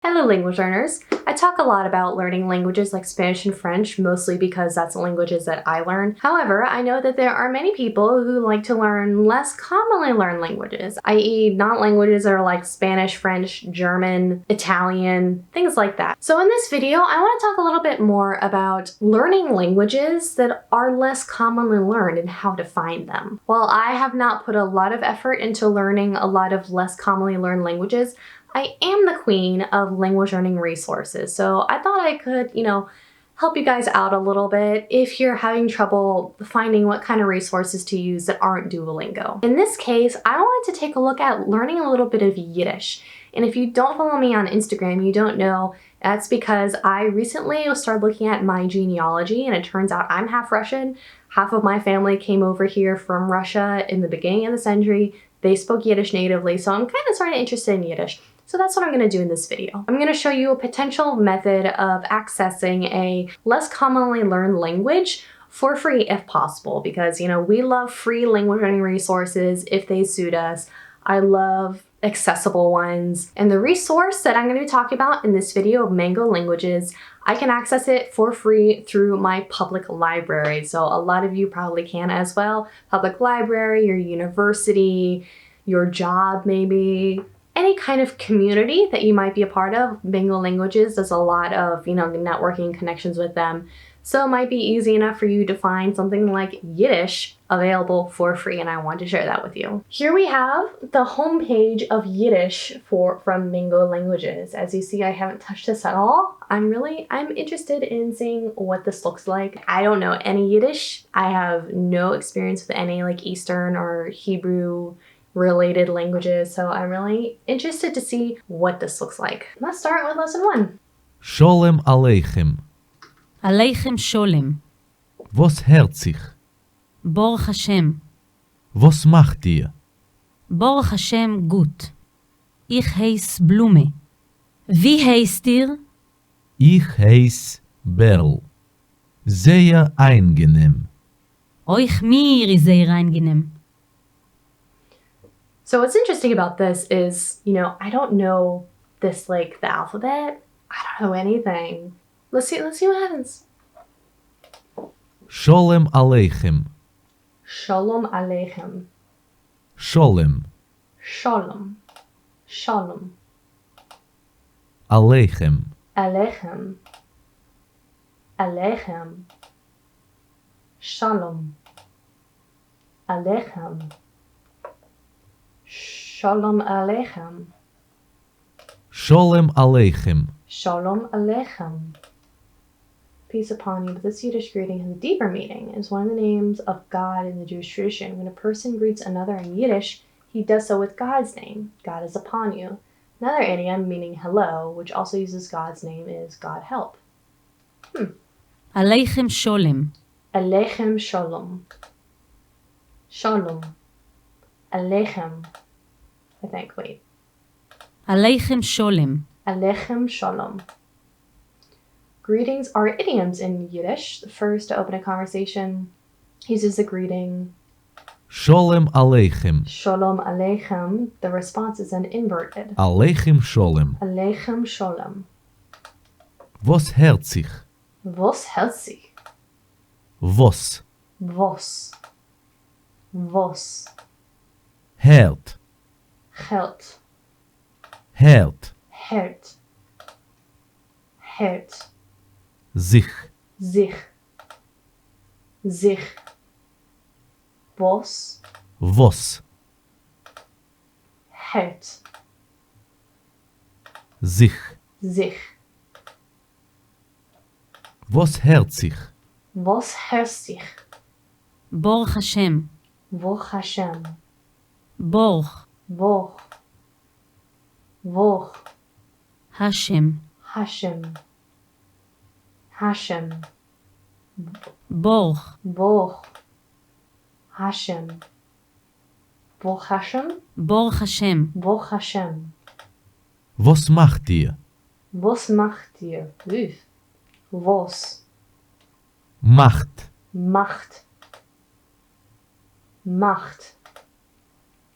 Hello language learners! I talk a lot about learning languages like Spanish and French, mostly because that's the languages that I learn. However, I know that there are many people who like to learn less commonly learned languages, i.e. not languages that are like Spanish, French, German, Italian, things like that. So in this video, I want to talk a little bit more about learning languages that are less commonly learned and how to find them. While I have not put a lot of effort into learning a lot of less commonly learned languages, I am the queen of language learning resources, so I thought I could, help you guys out a little bit if you're having trouble finding what kind of resources to use that aren't Duolingo. In this case, I wanted to take a look at learning a little bit of Yiddish. And if you don't follow me on Instagram, you don't know, that's because I recently started looking at my genealogy, and it turns out I'm half Russian. Half of my family came over here from Russia in the beginning of the century. They spoke Yiddish natively, so I'm kind of sort of interested in Yiddish. So that's what I'm going to do in this video. I'm going to show you a potential method of accessing a less commonly learned language for free if possible, because we love free language learning resources if they suit us. I love accessible ones. And the resource that I'm going to be talking about in this video of Mango Languages, I can access it for free through my public library. So a lot of you probably can as well. Public library, your university, your job maybe, any kind of community that you might be a part of. Mango Languages does a lot of, networking connections with them. So it might be easy enough for you to find something like Yiddish available for free, and I want to share that with you. Here we have the homepage of Yiddish from Mango Languages. As you see, I haven't touched this at all. I'm interested in seeing what this looks like. I don't know any Yiddish. I have no experience with any like Eastern or Hebrew related languages, so I'm really interested to see what this looks like. Let's start with lesson 1. Sholem Aleichem. Aleichem Sholem. Was herzig. Baruch Hashem. Was macht ihr? Baruch Hashem gut. Ich heiss Blume. Wie heißt ihr? Ich heiss Berl. Sehr angenehm. Euch mir ist sehr angenehm. So what's interesting about this is, I don't know this like the alphabet. I don't know anything. Let's see what happens. Sholem Aleichem. Shalom Aleichem. Sholem. Shalom. Shalom. Aleichem. Aleichem. Aleichem. Shalom. Aleichem. Shalom Aleichem. Sholem Aleichem. Shalom Aleichem. Peace upon you. But this Yiddish greeting has a deeper meaning. It's one of the names of God in the Jewish tradition. When a person greets another in Yiddish, he does so with God's name. God is upon you. Another idiom meaning hello, which also uses God's name, is God help. Aleichem Sholem. Aleichem Shalom. Shalom. Aleichem. I think, wait. Aleichem Sholem. Aleichem Shalom. Greetings are idioms in Yiddish. The first to open a conversation uses the greeting Sholem Aleichem. Shalom Aleichem. The response is then inverted. Aleichem Sholem. Aleichem Shalom. Was herzig. Was herzig. Was. Was. Was. Hert. Geld. Hert. Hert. Hert. Sich. Sich. Sich. Was. Was. Hert. Sich. Sich. Was herzig. Was herzig. Baruch Hashem. Baruch Hashem. Baruch. Baruch. Baruch. Hashem. Hashem. Hashem. Baruch. Baruch. Hashem. Baruch Hashem. Baruch Hashem. Baruch Hashem. Was macht ihr? Was macht ihr? Was. Macht. Macht. Macht.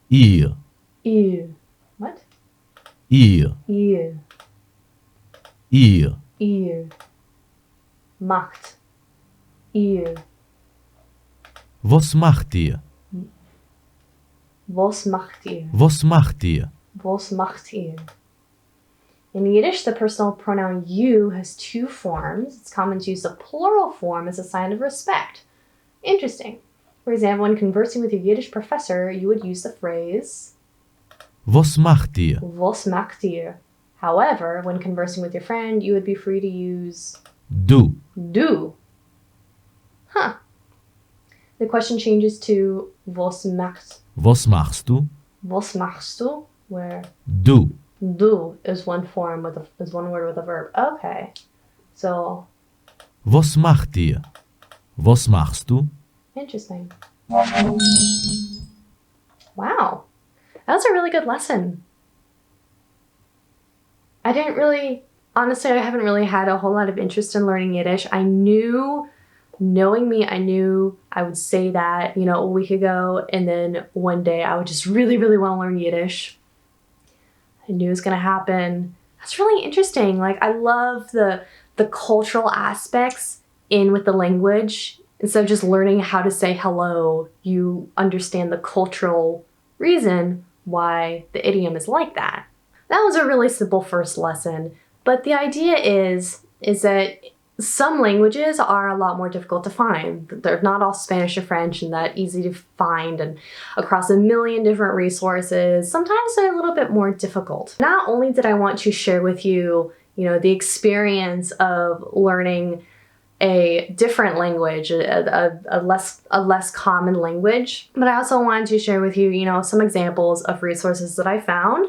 Ihr. Ihr. What? Ihr. Ihr. ihr, Ihr. Macht. Ihr. was macht ihr, Was macht ihr? was macht ihr, Was macht ihr? In Yiddish, the personal pronoun you has two forms. It's common to use the plural form as a sign of respect. Interesting. For example, when conversing with your Yiddish professor, you would use the phrase was macht ihr, Was macht ihr? However, when conversing with your friend, you would be free to use du, du. Huh. The question changes to Was machst machst du, du? Where du, du is one word with a verb. Okay. So, was macht ihr, was machst du, interesting. Wow. That was a really good lesson. Honestly, I haven't really had a whole lot of interest in learning Yiddish. Knowing me, I knew I would say that, a week ago, and then one day I would just really, really want to learn Yiddish. I knew it was going to happen. That's really interesting. Like, I love the cultural aspects in with the language. Instead of just learning how to say hello, you understand the cultural reason why the idiom is like that. That was a really simple first lesson, but the idea is that some languages are a lot more difficult to find. They're not all Spanish or French and that easy to find, and across a million different resources, sometimes they're a little bit more difficult. Not only did I want to share with you, the experience of learning a different language, a less common language, but I also wanted to share with you, some examples of resources that I found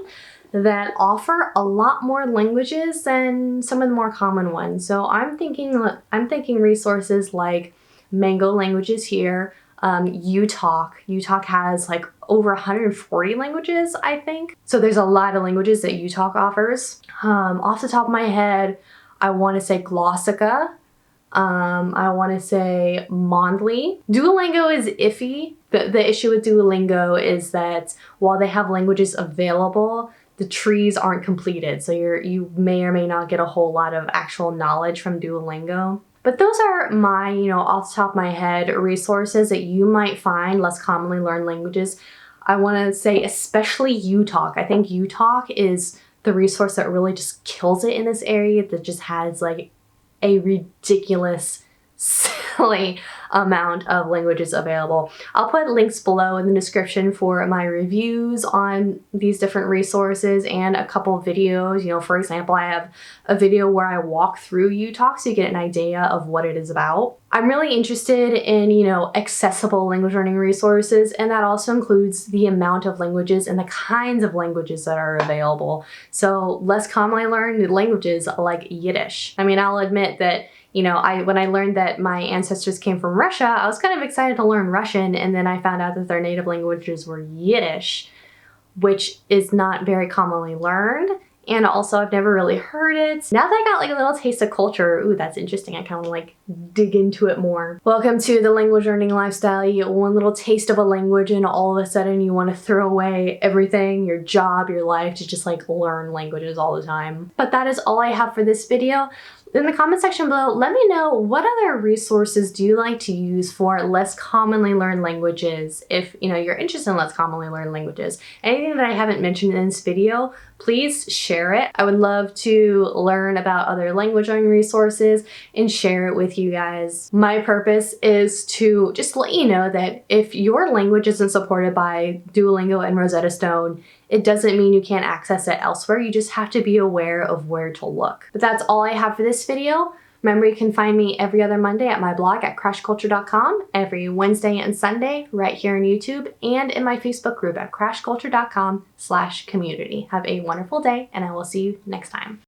that offer a lot more languages than some of the more common ones. So I'm thinking resources like Mango Languages here, UTalk. UTalk has like over 140 languages, I think. So there's a lot of languages that UTalk offers. Off the top of my head, I want to say Glossica. I want to say Mondly. Duolingo is iffy. The issue with Duolingo is that while they have languages available, the trees aren't completed. So you may or may not get a whole lot of actual knowledge from Duolingo. But those are my, off the top of my head, resources that you might find less commonly learned languages. I want to say especially UTalk. I think UTalk is the resource that really just kills it in this area, that just has like a ridiculous, silly amount of languages available. I'll put links below in the description for my reviews on these different resources and a couple of videos. For example, I have a video where I walk through UTalk so you get an idea of what it is about. I'm really interested in, accessible language learning resources, and that also includes the amount of languages and the kinds of languages that are available. So less commonly learned languages like Yiddish. I mean, I'll admit that when I learned that my ancestors came from Russia, I was kind of excited to learn Russian, and then I found out that their native languages were Yiddish, which is not very commonly learned, and also I've never really heard it. Now that I got like a little taste of culture, ooh, that's interesting. I kind of like dig into it more. Welcome to the language learning lifestyle. You get one little taste of a language and all of a sudden you want to throw away everything, your job, your life, to just like learn languages all the time. But that is all I have for this video. In the comment section below, let me know what other resources do you like to use for less commonly learned languages. If you're interested in less commonly learned languages, anything that I haven't mentioned in this video, please share it. I would love to learn about other language learning resources and share it with you guys. My purpose is to just let you know that if your language isn't supported by Duolingo and Rosetta Stone, it doesn't mean you can't access it elsewhere. You just have to be aware of where to look. But that's all I have for this video. Remember, you can find me every other Monday at my blog at crashculture.com, every Wednesday and Sunday right here on YouTube, and in my Facebook group at crashculture.com/community. Have a wonderful day, and I will see you next time.